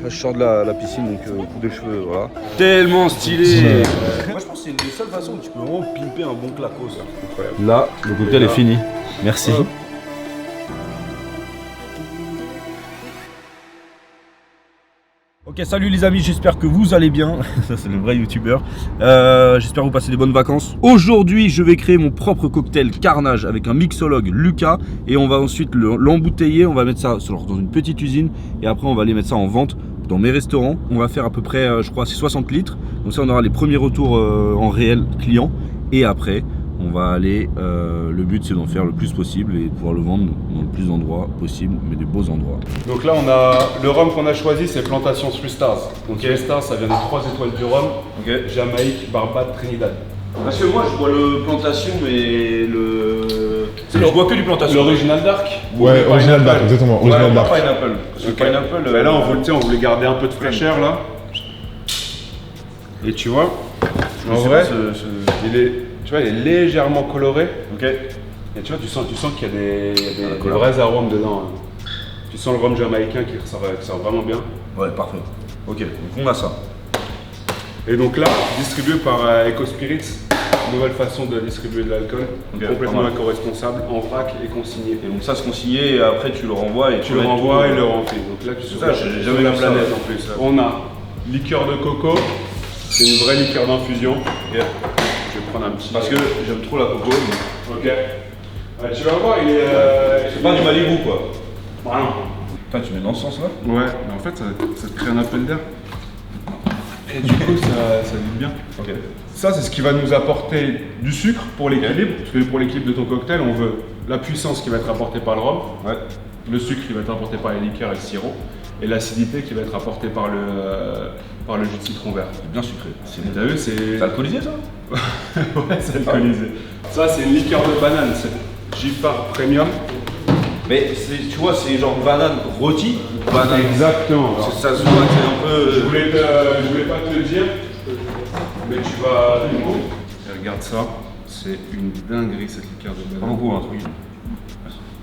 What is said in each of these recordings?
Là, je sors de la piscine, donc coupe de cheveux, voilà. Tellement stylé. Moi, je pense que c'est une des seules façons où tu peux vraiment pimper un bon clacos. Incroyable. Là, le cocktail est fini. Merci. Ok, salut les amis, j'espère que vous allez bien. Ça, c'est le vrai youtubeur. J'espère que vous passez des bonnes vacances. Aujourd'hui, je vais créer mon propre cocktail Carnage avec un mixologue Lucas. Et on va ensuite l'embouteiller. On va mettre ça dans une petite usine. Et après, on va aller mettre ça en vente dans mes restaurants. On va faire à peu près, je crois, c'est 60 litres. Donc ça, on aura les premiers retours en réel clients. Et après, on va aller, le but c'est d'en faire le plus possible et de pouvoir le vendre dans le plus d'endroits possible, mais des beaux endroits. Donc là on a le rhum qu'on a choisi, c'est Plantation 3 Stars. Donc 3 Stars, ça vient des 3 étoiles du rhum, Jamaïque, Barbade, Trinidad. Parce que moi je bois le Plantation et je bois que du Plantation. L'original dark. Ouais, original dark, exactement. Original dark. Pas Pineapple. Parce que Pineapple. Mais là on voulait garder un peu de fraîcheur là. Et tu vois, en vrai, il est. Tu vois, il est légèrement coloré. Ok. Et tu vois, tu sens qu'il y a des vrais arômes dedans. Tu sens le rhum jamaïcain qui ressort vraiment bien. Ouais, parfait. Ok, donc on a ça. Et donc là, distribué par EcoSpirits, nouvelle façon de distribuer de l'alcool, complètement éco-responsable, en vrac et consigné. Et donc ça c'est consigné et après tu le renvoies et tu le renvoies et le remplis. Donc là, tu ça, j'ai jamais la vu planète ça. en plus. On a liqueur de coco, c'est une vraie liqueur d'infusion. Je vais prendre un petit. Parce que j'aime trop la coco. Mais... Ok. Tu vas voir, il est. C'est pas du Malibu quoi. Ah non. Putain, tu mets dans ce sens là? Ouais, mais en fait ça te crée un appel d'air. Et du coup ça goûte bien. Ok. Ça c'est ce qui va nous apporter du sucre pour l'équilibre. Parce que pour l'équilibre de ton cocktail, on veut la puissance qui va être apportée par le rhum. Ouais. Le sucre qui va être apporté par les liqueurs et le sirop. Et l'acidité qui va être apportée par le jus de citron vert. C'est bien sucré. T'as vu, c'est. C'est alcoolisé ça? Ouais, c'est alcoolisé. Ça, c'est une liqueur de banane, c'est Gifar Premium. Mais tu vois, c'est genre banane rôtie. Banane. Exactement. Ça se voit que c'est un peu. Je voulais pas te le dire, mais tu vas. Et regarde ça, c'est une dinguerie cette liqueur de Pas banane. beaucoup, un truc.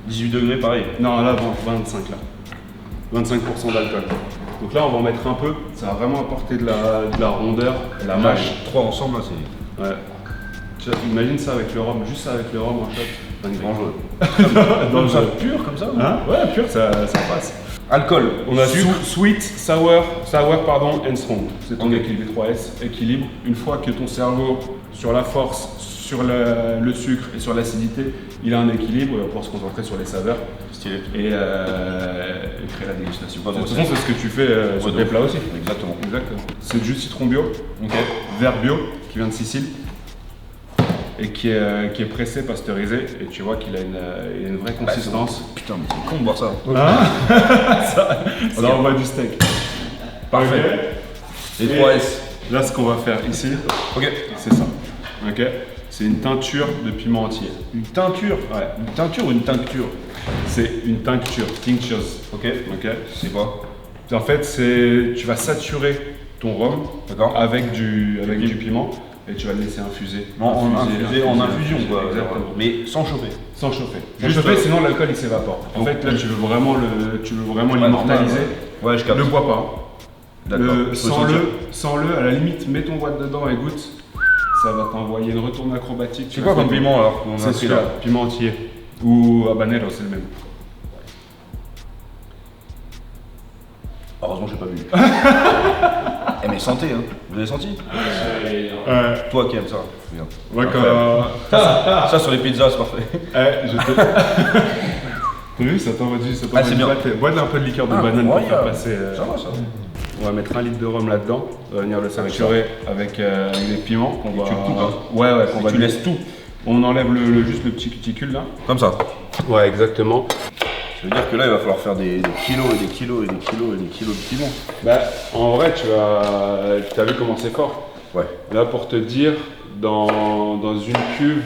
18 degrés, pareil. Non, là, 25 là. 25% d'alcool. Donc là, on va en mettre un peu. Ça va vraiment apporter de la rondeur, de la mâche. 3 ensemble là, c'est. Ouais. Tu imagines ça avec le rhum, juste ça avec le rhum en shot. Dangereux. Dans ça pur comme ça? Hein? Ouais, pur, ça passe. Alcool. On a sucre. sweet, sour and strong. C'est ton équilibre 3S, équilibre. Une fois que ton cerveau, sur la force, sur le sucre et sur l'acidité, il a un équilibre, il va pouvoir se concentrer sur les saveurs. Stylé. Et créer la dégustation. De toute c'est façon, c'est ce que tu fais sur tes plats aussi. Exactement. C'est du jus de citron bio, vert bio, qui vient de Sicile. Et qui est pressé, pasteurisé, et tu vois qu'il a une vraie consistance. Putain, mais c'est con de boire ça. On envoie du steak. Parfait. Les 3S. Là, ce qu'on va faire ici, c'est ça. Ok. C'est une teinture de piment entier. Une teinture? Ouais. Une teinture ou une tincture? C'est une tincture, tinctures. Ok. C'est quoi? En fait, tu vas saturer ton rhum avec du piment. Et tu vas le laisser infuser. En infusion quoi. Exactement. Mais sans chauffer. Sans chauffer. Sinon l'alcool il s'évapore. En fait là tu veux vraiment l'immortaliser. Ouais, je capte. Ne bois pas. D'accord. Sans-le, à la limite, mets ton doigt dedans et goûte. Ça va t'envoyer une retourne acrobatique. C'est quoi comme piment alors? C'est celui-là, piment entier. Ou habanero, c'est le même. Heureusement j'ai pas bu. Eh mais santé hein, vous avez senti? Toi qui aimes ça. Ça sur les pizzas c'est parfait. T'as vu, ça t'envoie du. C'est bien. Bois un peu de liqueur de banane pour faire passer. Ça va ça. On va mettre 1 litre de rhum là-dedans. On va venir le saturer avec les piments qu'on va. Tu le coupes, hein. Ouais, tu laisses tout. On enlève juste le petit cuticule là. Comme ça. Ouais, exactement. Ça veut dire que là il va falloir faire des kilos et des kilos et des kilos et des kilos de piment. Bah en vrai t'as vu comment c'est fort. Ouais. Là pour te dire, dans une cuve,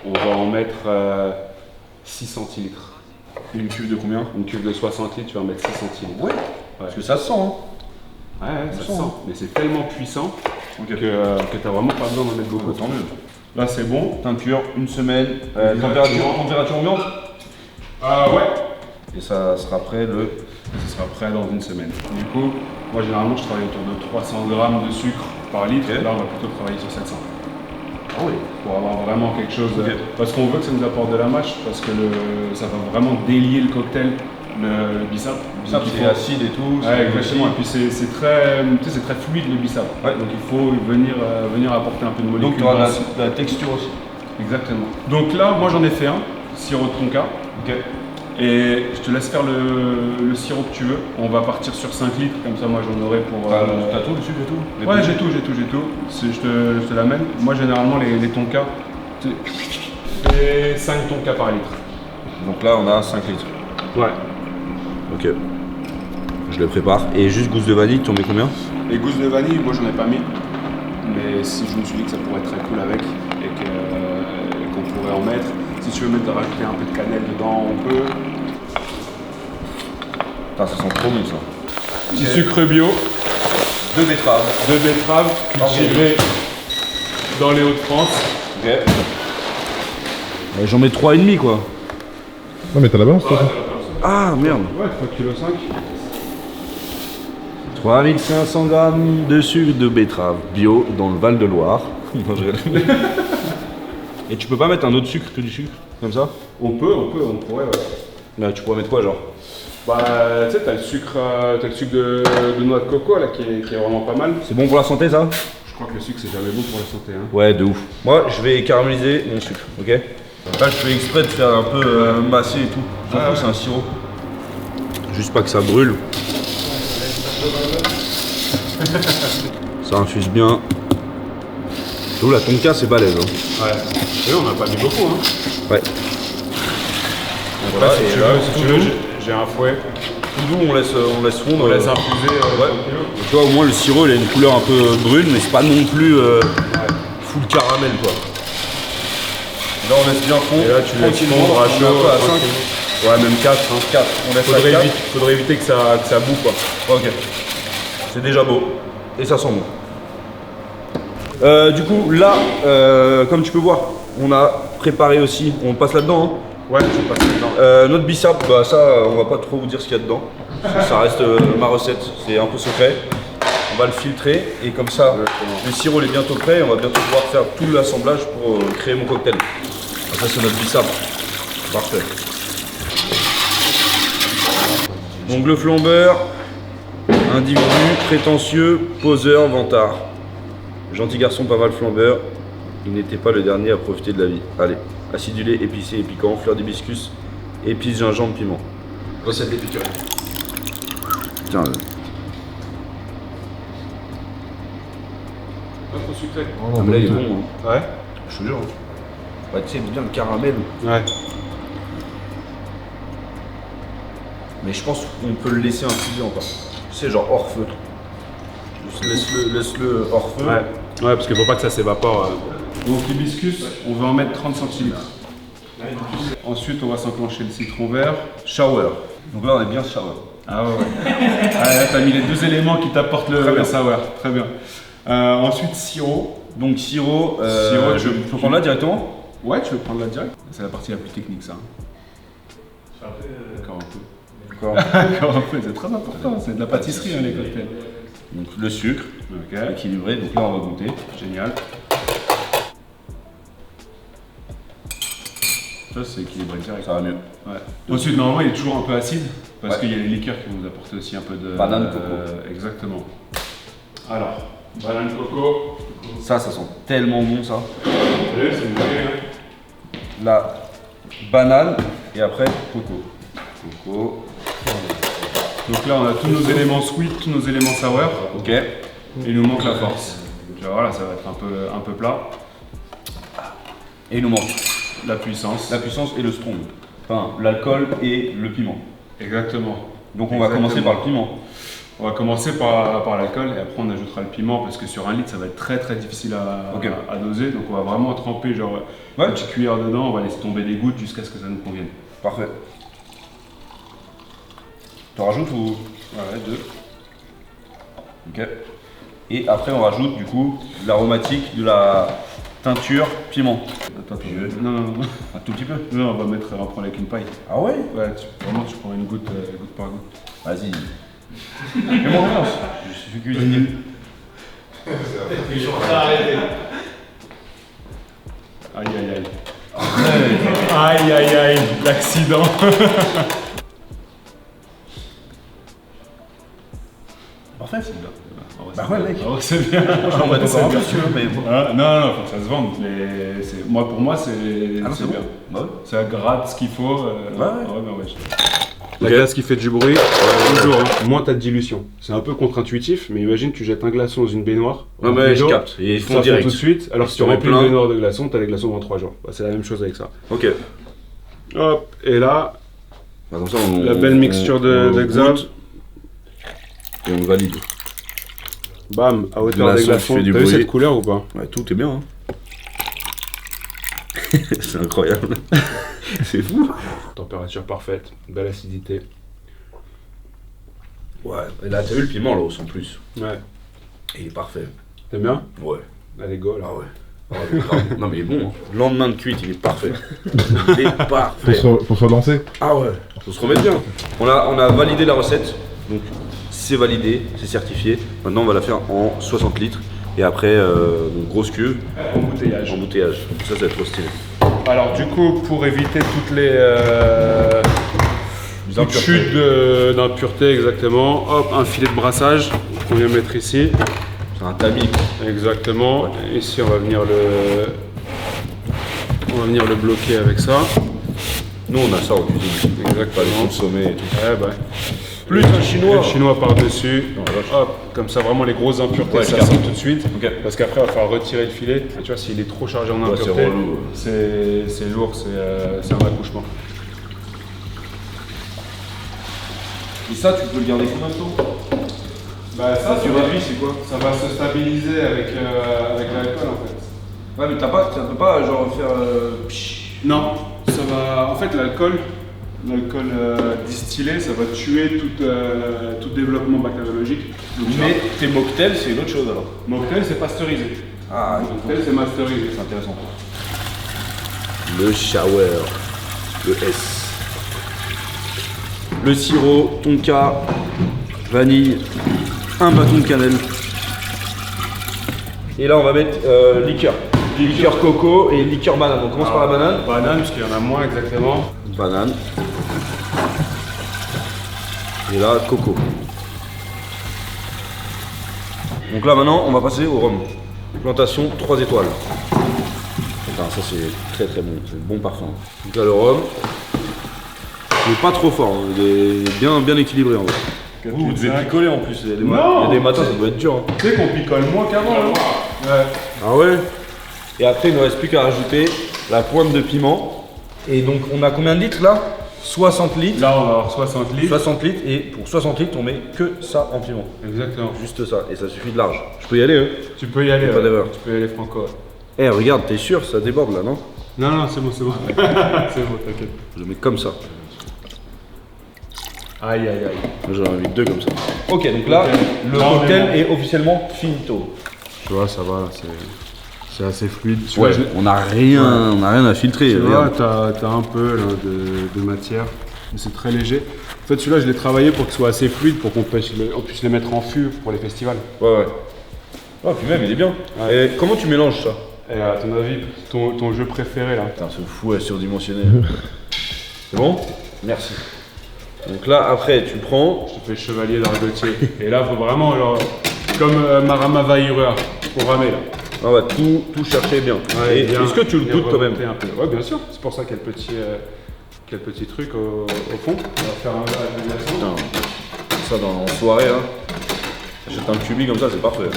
on va en mettre 6 centilitres. Une cuve de combien? Une cuve de 60 litres, tu vas en mettre 6 centilitres. Ouais. Parce que ça se sent hein. Ouais, ça se sent. Mais c'est tellement puissant que t'as vraiment pas besoin d'en mettre beaucoup. Tant mieux. Là c'est bon. Teinture, une semaine. Température ambiante? Ouais. Et ça sera prêt Ça sera prêt dans une semaine. Du coup, Moi généralement je travaille autour de 300 grammes de sucre par litre, Ok. là on va plutôt travailler sur 700. Ah oui. Pour avoir vraiment quelque chose, Ok. parce qu'on veut que ça nous apporte de la mâche, parce que ça va vraiment délier le cocktail, le bissap. Ça, Donc, il c'est faut- acide et tout. Ouais, exactement. Et puis c'est très, tu sais, c'est très fluide le bissap. Ouais. Donc il faut venir apporter un peu de molécules. Donc tu auras denses. la texture aussi. Exactement. Donc là, moi j'en ai fait un, sirop de tonka. Ok. Et je te laisse faire le sirop que tu veux. On va partir sur 5 litres, comme ça moi j'en aurai pour... T'as tout le sucre et tout? Ouais, j'ai tout. Je te l'amène. Moi généralement les tonkas, c'est 5 tonkas par litre. Donc là on a 5 litres. Ouais. Ok. Je le prépare. Et juste gousse de vanille, tu en mets combien? Les gousses de vanille, moi j'en ai pas mis. Mais si je me suis dit que ça pourrait être très cool avec et qu'on pourrait en mettre. Si tu veux rajouter un peu de cannelle dedans, on peut. Putain, ça sent trop bon ça. Petit sucre bio, Deux betteraves. de betterave cultivé dans les Hauts-de-France. Ok. J'en mets 3,5 quoi. Non, mais t'as la balance, toi. Ah merde. Ouais, 3,5 kg. 3500 grammes de sucre de betterave bio dans le Val-de-Loire. Non, je rigole. Et tu peux pas mettre un autre sucre que du sucre comme ça? On pourrait, ouais. Là, tu pourrais mettre quoi genre? Bah, tu sais, t'as le sucre de noix de coco là qui est vraiment pas mal. C'est bon pour la santé ça? Je crois que le sucre c'est jamais bon pour la santé. Hein. Ouais, de ouf. Moi, je vais caraméliser mon sucre, ok? Là, je fais exprès de faire un peu masser et tout. S'en fout, c'est un sirop. Juste pas que ça brûle. Ça infuse bien. Tout la tonka, c'est balèze. Hein. Ouais. Et on n'a pas mis beaucoup. Hein. Ouais. Voilà, et si tu là, veux, tout si tu veux, doux. j'ai un fouet. Tout doux, on laisse fondre. On laisse infuser ouais. tranquille. Tu vois, au moins le sirop, il a une couleur un peu brune, mais c'est pas non plus full caramel quoi. Là, on laisse bien fondre. Et là, tu laisses tranquillement, fondre à on est chaud, un peu à 5. tranquillement. Ouais, même 4. Hein. 4. On laisse à 4. Faudrait éviter que ça boue quoi. Ok. C'est déjà beau. Et ça sent bon. Du coup, là, comme tu peux voir, on a préparé aussi, on passe là-dedans. Hein. Ouais, je passe dedans. Notre bissap, bah ça, on va pas trop vous dire ce qu'il y a dedans. Ça reste ma recette, c'est un peu secret. On va le filtrer et comme ça, le sirop est bientôt prêt et on va bientôt pouvoir faire tout l'assemblage pour créer mon cocktail. Ça, c'est notre bissap. Parfait. Donc le flambeur, individu, prétentieux, poseur, vantard. Gentil garçon, pas mal flambeur. Il n'était pas le dernier à profiter de la vie. Allez, acidulé, épicé et piquant, fleur d'hibiscus, épices, gingembre, piment. Recette épicurienne. Tiens, Pas trop sucré. là il est bon. Hein. Ouais. Je te jure. Bah, tu sais, bien le caramel. Ouais. Mais je pense qu'on peut le laisser infuser encore. Tu sais, genre hors feu. Juste laisse-le hors feu. Ouais. Ouais, parce qu'il faut pas que ça s'évapore. Donc l'hibiscus, on va en mettre 30 centilitres. Ensuite, on va s'enclencher le citron vert. Shower. Donc là, on est bien shower. Ah ouais, ouais. Ah, là, t'as mis les deux éléments qui t'apportent Très bien. le sour. Très bien. Ensuite, sirop. Donc sirop, Sirop, je peux prendre là directement? Ouais, tu veux prendre la direct. C'est la partie la plus technique, ça. Encore un peu. D'accord. Encore un peu, c'est très important. C'est de la pâtisserie, hein, les cocktails. Donc le sucre, Ok, équilibré, donc là on va goûter. génial. Ça, c'est équilibré direct. Ça va mieux. Ouais. Ensuite, normalement, il est toujours un peu acide parce Ouais. qu'il y a les liqueurs qui vont nous apporter aussi un peu de. Banane, coco. Exactement. Alors, banane coco. Ça sent tellement bon ça. Vous voyez, c'est une idée, hein. La banane et après coco. Coco. Donc là, on a tous nos éléments sweet, tous nos éléments sour. Ok. Et il nous manque la force. Donc là, voilà, ça va être un peu plat. Et il nous manque La puissance. la puissance et le strong. Enfin, l'alcool et le piment. Exactement. Donc on va commencer par le piment. On va commencer par l'alcool et après on ajoutera le piment parce que sur un litre ça va être très très difficile à doser. Donc on va vraiment tremper genre une petite cuillère dedans, on va laisser tomber des gouttes jusqu'à ce que ça nous convienne. Parfait. Tu rajoutes ou? Ouais, 2. Ok. Et après on rajoute du coup l'aromatique de la teinture piment. Attends, non. Un tout petit peu. Non, on va prendre avec une paille. Ah ouais? Ouais, vraiment tu prends une goutte par goutte. Vas-y. Fais-moi confiance. suis cuisinier. Aïe aïe aïe. Aïe aïe aïe, l'accident. Parfait, c'est bien. Bah ouais mec. Ah ouais, c'est bien. J'en mets encore un peu si tu veux, mais bon. Ah, non, faut que ça se vende. Moi, pour moi, c'est Ah non, c'est bien. Bah ouais. Ça gratte ce qu'il faut. Ouais. Bah ouais. La glace qui fait du bruit, toujours, hein. Moins t'as de dilution. C'est un peu contre-intuitif, mais imagine tu jettes un glaçon dans une baignoire. Non mais je capte, et ils font Ça fond direct. tout de suite, alors si tu remplis une baignoire de glaçons, t'as les glaçons dans 3 jours. Bah, c'est la même chose avec ça. Ok. Hop, et là, Bah, comme ça, on, la belle mixture d'examen. Et on valide. Bam, à hauteur des Glaçon qui glaçons. fait du T'as vu bruit. cette couleur ou pas? Ouais, tout est bien. Hein. C'est incroyable. C'est fou. Température parfaite, belle acidité. Ouais, et là, t'as vu le piment là, en plus. Ouais. Il est parfait. T'aimes bien? Ouais. Allez, go là. Ah ouais. Ah ouais, grave. Non mais il est bon. Hein. Lendemain de cuite, il est parfait. Il est parfait. Pour se relancer. Ah ouais. Faut se remettre bien. On a validé la recette. Donc c'est validé, c'est certifié. Maintenant on va la faire en 60 litres. Et après, donc, grosse cuve. Embouteillage. Embouteillage. Ça va être trop stylé. Alors du coup, pour éviter toutes les impuretés. chutes d'impuretés, exactement, hop, un filet de brassage qu'on vient mettre ici. C'est un tamis. Exactement. Et ici, on va venir le bloquer avec ça. Nous on a ça en cuisine. Pas les Exactement. consommer et tout. Ouais, bah. Plus un chinois. Le chinois par-dessus. Non, la vache. Hop, comme ça, vraiment les grosses impuretés, Ouais, ça je sort capte. tout de suite. Ok. Parce qu'après, on va falloir retirer le filet. Et tu vois, s'il est trop chargé en Ouais, impuretés, c'est relou. c'est lourd, c'est un accouchement. Et ça, tu peux le garder combien de temps? Bah ça, Tu réduis, c'est quoi? ça va se stabiliser avec l'alcool en fait. Ouais, mais ça peut pas genre faire. Non, ça va. En fait, l'alcool distillé, ça va tuer tout développement bactériologique. Donc, Mais tes mocktails, c'est une autre chose alors. mocktail, c'est pasteurisé. Ah, Mocktail, c'est masterisé. c'est intéressant. Le shower, le S. Le sirop, tonka, vanille, un bâton de cannelle. Et là, on va mettre liqueur. Liqueur coco et liqueur banane. On commence par la banane. Banane, parce qu'il y en a moins exactement. Banane. Et là, coco. Donc là, maintenant, on va passer au rhum. Plantation 3 étoiles. Enfin, ça, c'est très très bon. C'est le bon parfum. Donc là, le rhum. Il est pas trop fort. Hein. Il est bien équilibré en vrai. Vous devez picoler en plus. Il y a des matins, ça doit être dur. Hein. Tu sais qu'on picole moins qu'avant. Hein. Ouais. Ah ouais. Et après, il ne reste plus qu'à rajouter la pointe de piment. Et donc, on a combien de litres là? 60 litres. Là, on va avoir 60 litres. 60 litres. Et pour 60 litres, on met que ça en piment. Exactement. Juste ça. Et ça suffit de large. Je peux y aller, Tu peux y aller. Pas d'erreur. Tu peux y aller franco. Eh, regarde, t'es sûr, ça déborde là, non? Non, c'est bon, c'est bon. C'est bon, t'inquiète. Je le mets comme ça. Aïe, aïe, aïe. Moi, j'en invite 2 comme ça. Ok, donc là, Ok. le Là, on cocktail est est officiellement finito. Tu vois, ça va, là, c'est assez fluide. Tu Ouais, vois, on n'a rien à filtrer. tu vois, regarde. t'as un peu là, de matière, mais c'est très léger. En fait, celui-là, je l'ai travaillé pour qu'il soit assez fluide, pour qu'on puisse les mettre en fût pour les festivals. Ouais. Oh, puis même, il est bien. Ouais. Et comment tu mélanges ça? Et à ton avis, ton jeu préféré, là? Putain, ce fou est surdimensionné. C'est bon? Merci. Donc là, après, tu prends. Je te fais chevalier d'argotier. Et là, faut vraiment, genre, comme Marama Vairua, pour ramer, là. On va tout chercher bien. Ouais, Et bien- est-ce que tu le bien goûtes quand même? remonter un peu. Ouais, bien sûr. C'est pour ça qu'il y a le petit truc au fond. On va faire un verre avec de glaçon. Putain, ça en soirée, là. J'achète un cubi comme ça, c'est parfait.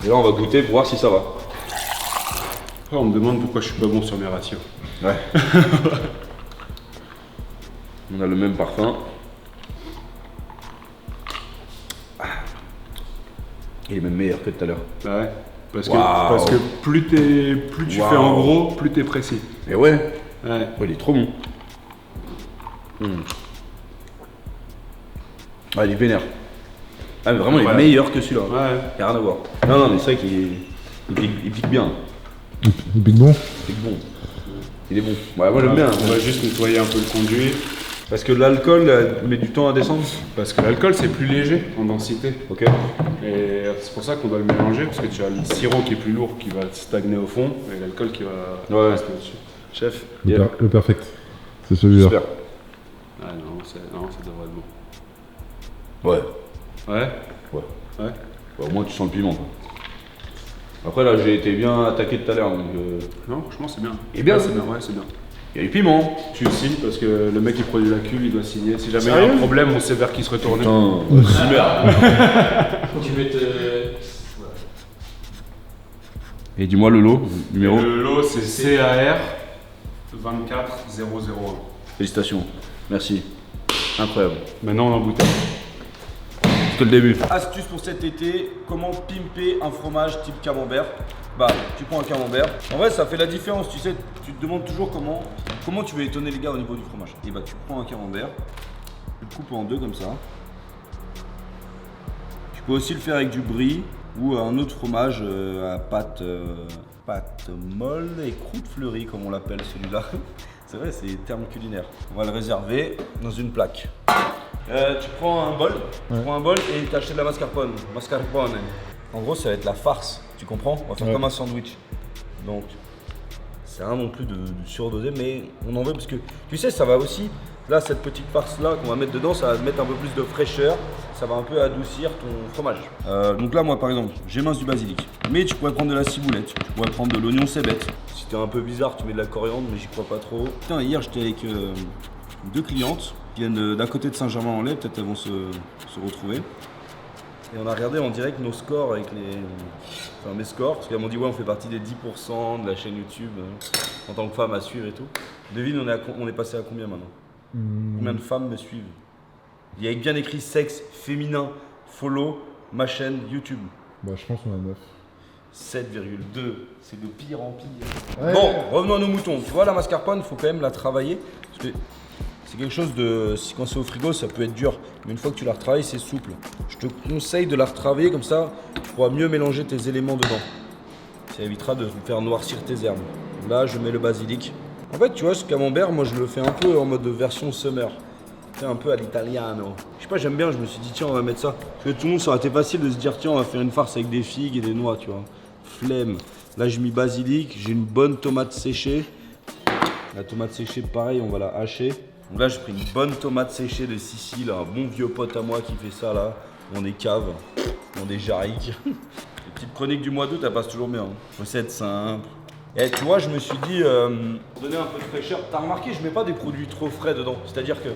Et là, on va goûter pour voir si ça va. Après, on me demande pourquoi je suis pas bon sur mes ratios. Ouais. On a le même parfum. Ah. Il est même meilleur que tout à l'heure. Bah ouais. Parce Waouh. que plus tu Waouh. fais en gros, plus t'es précis. Mais ouais, Ouais. ouais, il est trop bon. Ah, il est vénère. Ah, mais vraiment, il est Voilà. meilleur que celui-là. Ouais. Il n'y a rien à voir. Non, mais c'est vrai qu'il il pique bien. Il pique bon. Il pique bon. Il est bon. Ouais, moi, j'aime bien. On va juste nettoyer un peu le conduit. Parce que l'alcool met du temps à descendre. Parce que l'alcool c'est plus léger en densité. Ok. Et c'est pour ça qu'on doit le mélanger, parce que tu as le sirop qui est plus lourd qui va stagner au fond et l'alcool qui va rester au-dessus. Chef. Le perfect. C'est celui-là. Super. Ah non, ça devrait être bon. Ouais. Ouais. Ouais. Bah, au moins tu sens le piment. Quoi. Après là j'ai été bien attaqué tout à l'heure donc. Non, franchement c'est bien. Et bien, c'est bien, ouais, c'est bien. Il y a du piment. Tu le signes parce que le mec qui produit la cuve il doit signer. Si jamais il y Sérieux a un problème, on sait vers qui se retourner. Putain, super. Tu mets Et dis-moi le lot, numéro. Le lot c'est CAR 24001. Félicitations. Merci. Incroyable. Maintenant on en bouteille. C'est que le début. Astuce pour cet été, comment pimper un fromage type camembert. Bah, tu prends un camembert. En vrai, ça fait la différence, tu sais, tu te demandes toujours comment tu veux étonner les gars au niveau du fromage. Et bah, tu prends un camembert, tu le coupes en deux comme ça. Tu peux aussi le faire avec du brie ou un autre fromage à pâte molle et croûte fleurie, comme on l'appelle celui-là. C'est vrai, c'est des termes culinaires. On va le réserver dans une plaque. Tu prends un bol, et tu achètes de la mascarpone. En gros, ça va être la farce, tu comprends? On va faire comme un sandwich. Donc, c'est rien non plus de surdoser, mais on en veut parce que, tu sais, ça va aussi, là, cette petite farce-là qu'on va mettre dedans, ça va mettre un peu plus de fraîcheur, ça va un peu adoucir ton fromage. Donc là, moi, par exemple, j'émince du basilic, mais tu pourrais prendre de la ciboulette, tu pourrais prendre de l'oignon cébette. Si t'es un peu bizarre, tu mets de la coriandre, mais j'y crois pas trop. Putain, hier, j'étais avec deux clientes qui viennent d'à côté de Saint-Germain-en-Laye, peut-être elles vont se retrouver. Et on a regardé en direct nos scores avec mes scores, parce qu'elles m'ont dit ouais on fait partie des 10% de la chaîne YouTube en tant que femme à suivre et tout. Devine on est passé à combien maintenant? Combien de femmes me suivent? Il y a bien écrit sexe féminin, follow ma chaîne YouTube. Bah, je pense qu'on a 9. 7,2, c'est de pire en pire. Ouais. Bon, revenons à nos moutons. Tu vois la mascarpone, il faut quand même la travailler. Parce que c'est quelque chose de. Quand c'est au frigo, ça peut être dur. Mais une fois que tu la retravailles, c'est souple. Je te conseille de la retravailler comme ça, tu pourras mieux mélanger tes éléments dedans. Ça évitera de faire noircir tes herbes. Là, je mets le basilic. En fait, tu vois, ce camembert, moi je le fais un peu en mode version summer. C'est un peu à l'italiano. Je sais pas, j'aime bien, je me suis dit, tiens, on va mettre ça. Parce que tout le monde, ça aurait été facile de se dire, tiens, on va faire une farce avec des figues et des noix, tu vois. Flemme. Là, j'ai mis basilic, j'ai une bonne tomate séchée. La tomate séchée, pareil, on va la hacher. Donc là, j'ai pris une bonne tomate séchée de Sicile, un bon vieux pote à moi qui fait ça là, dans des caves, dans des jarriques. Les petites chroniques du mois d'août, elles passent toujours bien. Hein. Recette simple. Et tu vois, je me suis dit, pour donner un peu de fraîcheur, t'as remarqué, je mets pas des produits trop frais dedans. C'est-à-dire que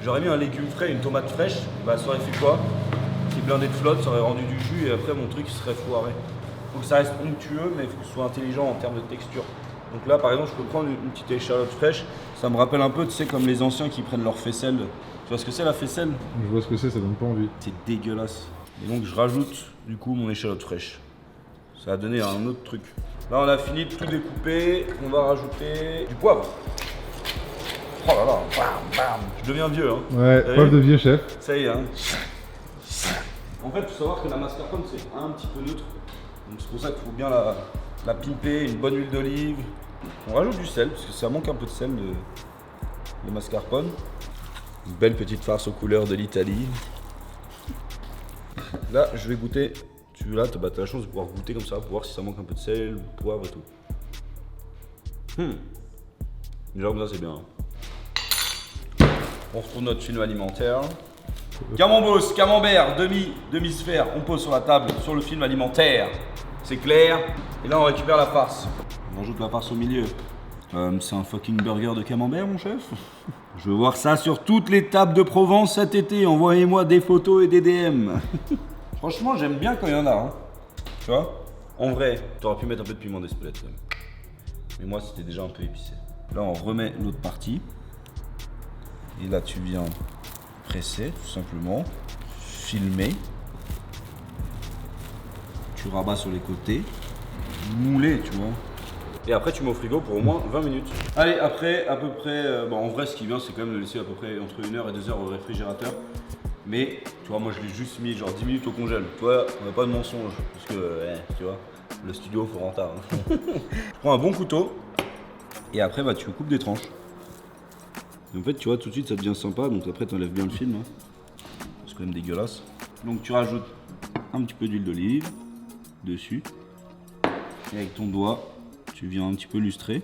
j'aurais mis un légume frais, une tomate fraîche, bah ça aurait fait quoi? C'est blindé de flotte, ça aurait rendu du jus et après mon truc il serait foiré. Faut que ça reste onctueux, mais il faut que ce soit intelligent en termes de texture. Donc là, par exemple, je peux prendre une petite échalote fraîche. Ça me rappelle un peu, tu sais, comme les anciens qui prennent leur faisselle. Tu vois ce que c'est la faisselle? Je vois ce que c'est, ça donne pas envie. C'est dégueulasse. Et donc, je rajoute du coup mon échalote fraîche. Ça a donné un autre truc. Là, on a fini de tout découper. On va rajouter du poivre. Oh là là, bam, bam. Je deviens vieux, hein. Ouais, poivre de vieux chef. Ça y est, hein. En fait, il faut savoir que la mascarpone, c'est un petit peu neutre. Donc, c'est pour ça qu'il faut bien la pimper, une bonne huile d'olive. On rajoute du sel, parce que ça manque un peu de sel, le mascarpone. Une belle petite farce aux couleurs de l'Italie. Là, je vais goûter. Tu as la chance de pouvoir goûter comme ça, pour voir si ça manque un peu de sel, de poivre et tout. Déjà comme ça, c'est bien. On retrouve notre film alimentaire. Camembert, camembert, demi-sphère, on pose sur la table, sur le film alimentaire. C'est clair. Et là, on récupère la farce. On ajoute la farce au milieu. C'est un fucking burger de camembert, mon chef. Je veux voir ça sur toutes les tables de Provence cet été. Envoyez-moi des photos et des DM. Franchement, j'aime bien quand il y en a. Hein. Tu vois? En vrai, tu aurais pu mettre un peu de piment d'Espelette. Mais moi, c'était déjà un peu épicé. Là, on remet l'autre partie. Et là, tu viens presser, tout simplement. Filmer. Tu rabats sur les côtés. Mouler, tu vois. Et après, tu mets au frigo pour au moins 20 minutes. Allez, après, à peu près... bon, en vrai, ce qui vient, c'est quand même de le laisser à peu près entre 1 heure et 2 heures au réfrigérateur. Mais, tu vois, moi, je l'ai juste mis genre 10 minutes au congèle. Tu vois, on n'a pas de mensonge. Parce que, tu vois, le studio, faut rentable. Hein. Tu prends un bon couteau. Et après, bah, tu coupes des tranches. Et en fait, tu vois, tout de suite, ça devient sympa. Donc après, t'enlèves bien le film. Hein. C'est quand même dégueulasse. Donc tu rajoutes un petit peu d'huile d'olive dessus. Et avec ton doigt, tu viens un petit peu lustrer.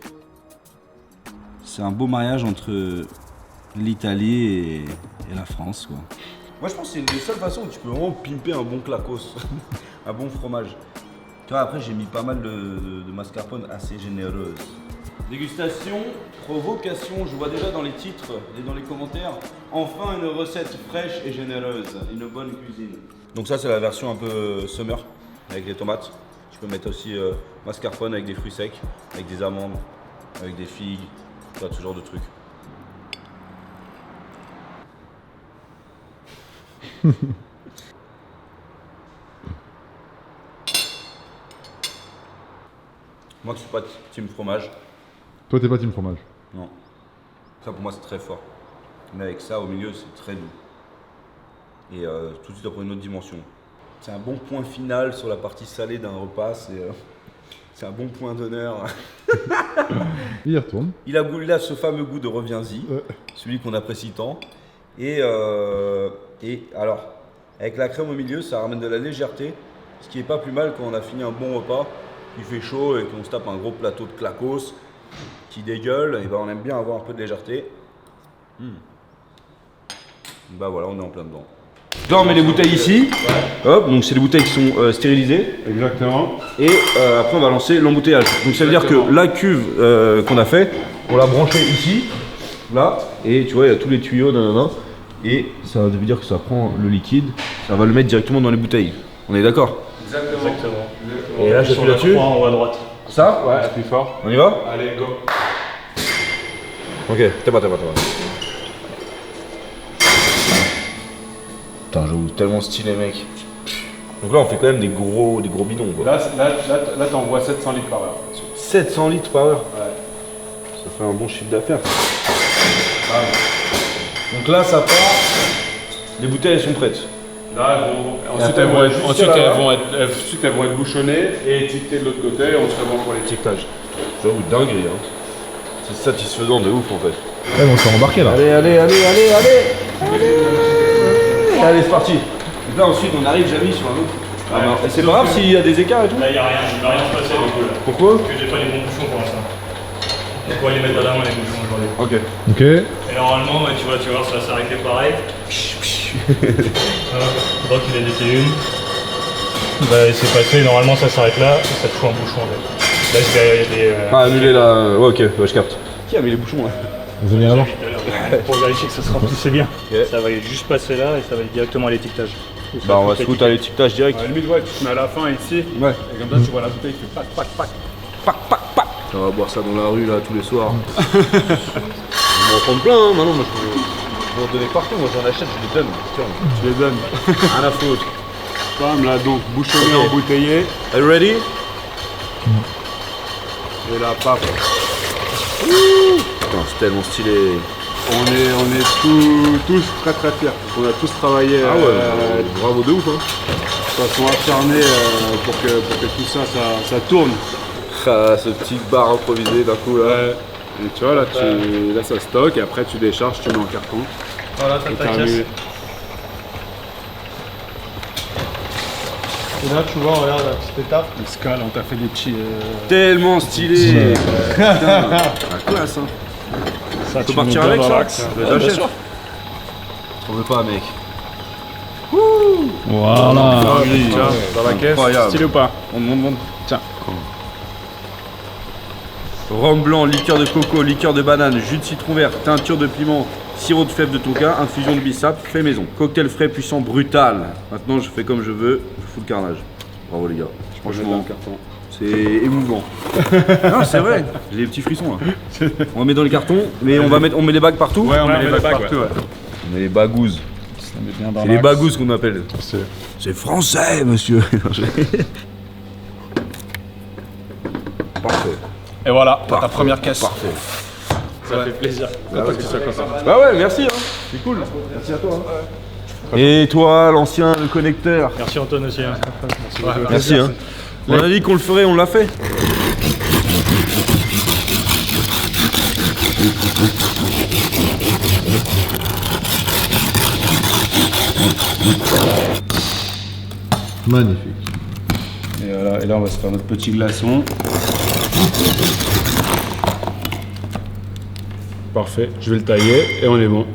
C'est un beau mariage entre l'Italie et la France, quoi. Moi, je pense que c'est une des seules façons où tu peux vraiment pimper un bon clacos, un bon fromage. Tu vois, après, j'ai mis pas mal de mascarpone assez généreuse. Dégustation, provocation, je vois déjà dans les titres et dans les commentaires. Enfin, une recette fraîche et généreuse, une bonne cuisine. Donc ça, c'est la version un peu summer, avec les tomates. Tu peux mettre aussi mascarpone avec des fruits secs, avec des amandes, avec des figues, tu vois, ce genre de trucs. Moi, je suis pas team fromage. Toi, t'es pas team fromage. Non. Ça, pour moi, c'est très fort. Mais avec ça, au milieu, c'est très doux. Et tout de suite, après une autre dimension. C'est un bon point final sur la partie salée d'un repas. C'est un bon point d'honneur. Il y retourne. Il a ce fameux goût de reviens-y, celui qu'on apprécie tant. Et alors, avec la crème au milieu, ça ramène de la légèreté. Ce qui est pas plus mal quand on a fini un bon repas, il fait chaud et qu'on se tape un gros plateau de clacos qui dégueule. Et ben on aime bien avoir un peu de légèreté. Bah voilà, on est en plein dedans. Là, on met les bouteilles ici. Hop, donc c'est des bouteilles qui sont stérilisées. Exactement. Et après, on va lancer l'embouteillage. Donc ça veut dire que la cuve qu'on a fait, on l'a branchée ici, là, et tu vois, il y a tous les tuyaux, nanana, et ça veut dire que ça prend le liquide, ça va le mettre directement dans les bouteilles. On est d'accord? Exactement. Et là, j'appuie là-dessus. En haut à droite. Ça? Ouais, appuie fort. On y va? Allez, go. Ok, t'es pas. Putain, j'avoue, tellement stylé, mec. Donc là, on fait quand même des gros bidons, quoi. Là t'envoies 700 litres par heure. 700 litres par heure. Ouais. Ça fait un bon chiffre d'affaires. Donc là, ça part. Les bouteilles, elles sont prêtes. Là, ensuite, elles vont être bouchonnées et étiquetées de l'autre côté et on serait bon pour l'étiquetage. J'avoue, dinguerie, hein. C'est satisfaisant de ouf, en fait. Ouais, on s'est embarqué là. Allez, c'est parti. Donc là, ensuite, on arrive jamais sur un autre. Et c'est pas grave s'il y a des écarts et tout? Là, il n'y a rien, il ne va rien se passer du coup là. Pourquoi? Parce que j'ai pas les bons bouchons pour l'instant. On pourrait les mettre à la main les bouchons aujourd'hui. Ok. Ok. Et normalement, ouais, tu vas voir, ça va s'arrêter pareil. Voilà. Donc il a dété une. Bah, c'est passé, normalement ça s'arrête là, et ça te fout un bouchon en fait. Là, il y a des. Ah, annulé là. Ouais, ok, ouais, je capte. Qui a mis les bouchons là? Vous avez avant. Pour vérifier que ça se remplisse bien. Ok. Ça va juste passer là et ça va aller directement à l'étiquetage. Bah, on va se foutre à l'étiquetage direct. À la limite, ouais, tu te mets à la fin ici. Ouais. Et comme ça, tu vois la bouteille qui fait pac. On va boire ça dans la rue là tous les soirs. On va en prendre plein, hein. Maintenant, moi je vais en donner partout. Moi j'en achète, je les donne. Tiens, Tu les donnes. rien à foutre. Bam, là, donc, bouchonné, embouteillé. Are you ready? Et là, paf. Putain, c'est tellement stylé. On est tous très fiers. On a tous travaillé Ah ouais, bravo de ouf, hein. de façon acharnée pour que tout ça tourne. Ah, ce petit bar improvisé d'un coup là. Ouais. Et tu vois, là, ça stocke et après tu décharges, tu mets en carton. Voilà, Et terminé. Et là, tu vois, regarde la petite étape. On se cale, on t'a fait des petits. Tellement stylé. Putain, la classe, hein. Ça, Tu peux partir avec ça? Ouais, bien sûr. On veut pas, mec. Voilà. Tiens, dans la caisse, Incroyable. stylé ou pas? On monte. Tiens. Rhum blanc, liqueur de coco, liqueur de banane, jus de citron vert, teinture de piment, sirop de fève de tonka, infusion de bissap, fait maison. Cocktail frais, puissant, brutal. Maintenant, je fais comme je veux, je fous le carnage. Bravo les gars. Je mets dans le carton. C'est émouvant. Non, c'est vrai, j'ai des petits frissons là. On va mettre dans les cartons, mais on met les bagues partout. Ouais, on met les les bacs bacs, partout. Ouais. On met les bagouzes. Ça met bien dans C'est les l'axe. bagouzes qu'on appelle. C'est- C'est français, monsieur. Parfait. Et voilà, ta Parfait. première caisse. Parfait. Ça fait plaisir. Bah ouais, merci. Hein. C'est cool. Merci à toi. Et toi, l'ancien, le connecteur. Merci Antoine aussi. Hein. Merci beaucoup. Merci. Hein. On a dit qu'on le ferait, on l'a fait. Magnifique. Et voilà, et là on va se faire notre petit glaçon. Parfait, je vais le tailler et on est bon.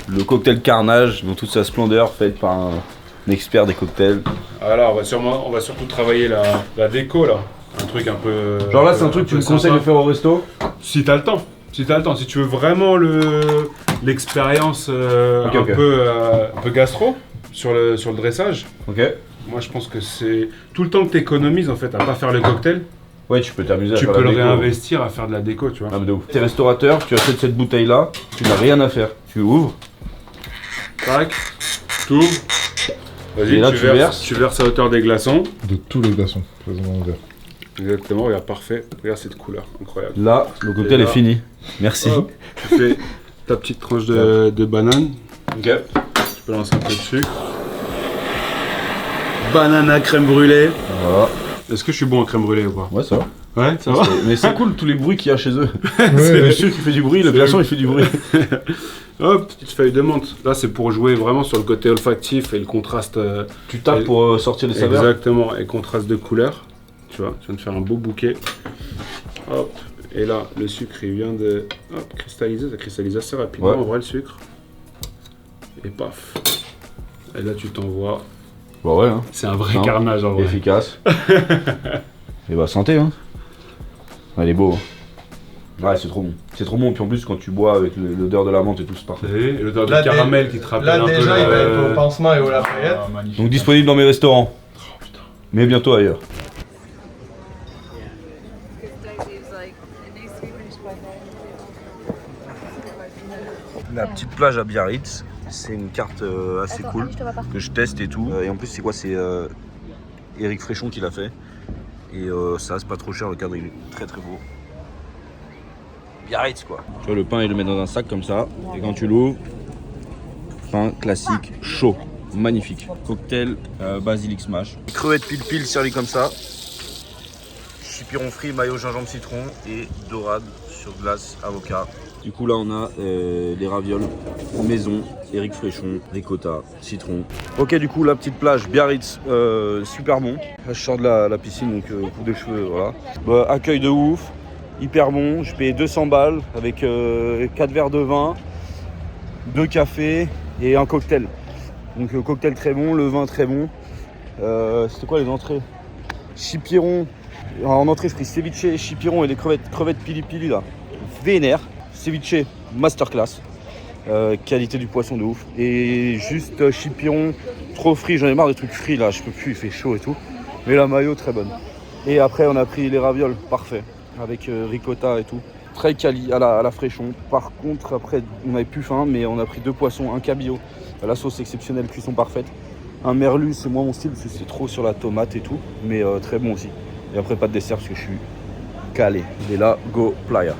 Le cocktail Carnage dans toute sa splendeur, fait par un expert des cocktails. Alors on va surtout travailler la déco là. Un truc un peu. Genre là, c'est un truc que tu me conseilles de faire au resto? Si t'as le temps. Si t'as le temps, si tu veux vraiment l'expérience un peu gastro sur le dressage. Ok. Moi je pense que c'est tout le temps que t'économises en fait à pas faire le cocktail. Ouais, tu peux t'amuser à Tu faire peux la le déco. réinvestir à faire de la déco, tu vois. Ah mais de ouf. T'es restaurateur, tu achètes cette bouteille là, tu n'as rien à faire. Tu ouvres. Tac, t'ouvres. Vas-y, Et là, tu verses. Tu verses à hauteur des glaçons. De tous les glaçons présents dans le verre. Exactement, regarde, parfait. Regarde cette couleur, incroyable. Là, le cocktail Et là- est fini. Merci. Hop, tu fais ta petite tranche de banane. Ok. Tu peux lancer un peu de sucre. Banane à crème brûlée. Voilà. Est-ce que je suis bon en crème brûlée ou pas? Ouais, ça va. Ouais, ça va. Mais c'est cool tous les bruits qu'il y a chez eux. Ouais, Le sucre il fait du bruit, le glaçon il fait du bruit. Hop, petite feuille de menthe. Là, c'est pour jouer vraiment sur le côté olfactif et le contraste. Tu tapes pour sortir les saveurs. Exactement, et contraste de couleur. Tu vois, tu viens de faire un beau bouquet. Hop, et là, le sucre, il vient de cristalliser. Ça cristallise assez rapidement, Ouais. en vrai, le sucre. Et paf. Et là, tu t'envoies. Bah ouais, hein. C'est un vrai Non. carnage, en vrai. Efficace. Et bah santé hein. Elle est beau. Hein. Ouais, c'est trop bon. C'est trop bon, puis en plus quand tu bois avec l'odeur de la menthe et tout, c'est parfait. Vous savez, l'odeur Là, du caramel qui te rappelle Là un déjà, peu. il va être au pansement et au Lafayette. Magnifique. Donc disponible dans mes restaurants. Mais bientôt ailleurs. La petite plage à Biarritz, c'est une carte assez cool que je teste et tout. Et en plus c'est quoi? C'est Eric Fréchon qui l'a fait. Et ça c'est pas trop cher, le cadre il est très très beau. Biarritz quoi. Tu vois le pain il le met dans un sac comme ça. Et quand tu l'ouvres, pain classique, chaud, magnifique. Cocktail basilic smash. Crevettes pile servi comme ça. Chipiron frit, mayo, gingembre, citron et dorade sur glace, avocat. Du coup là on a des ravioles maison, Eric Fréchon, ricotta, citron. Ok du coup la petite plage Biarritz, super bon. Là, je sors de la piscine donc coupe de cheveux voilà. Bah, accueil de ouf, hyper bon. Je payais 200 balles avec 4 verres de vin, 2 cafés et un cocktail. Donc le cocktail très bon, le vin très bon. C'était quoi les entrées? Chipiron. En entrée je pris ceviche, chipiron et les crevettes pili là. Vénère. Ceviche masterclass, qualité du poisson de ouf. Et juste chipiron trop frit, j'en ai marre des trucs frits là, je peux plus, il fait chaud et tout. Mais la mayo très bonne. Et après on a pris les ravioles, parfait, avec ricotta et tout. Très quali à la Fréchon. Par contre après on avait plus faim, mais on a pris 2 poissons, un cabillaud, la sauce exceptionnelle, cuisson parfaite. Un merlu, c'est moins mon style parce que c'est trop sur la tomate et tout, mais très bon aussi. Et après pas de dessert parce que je suis calé. Et là, go playa.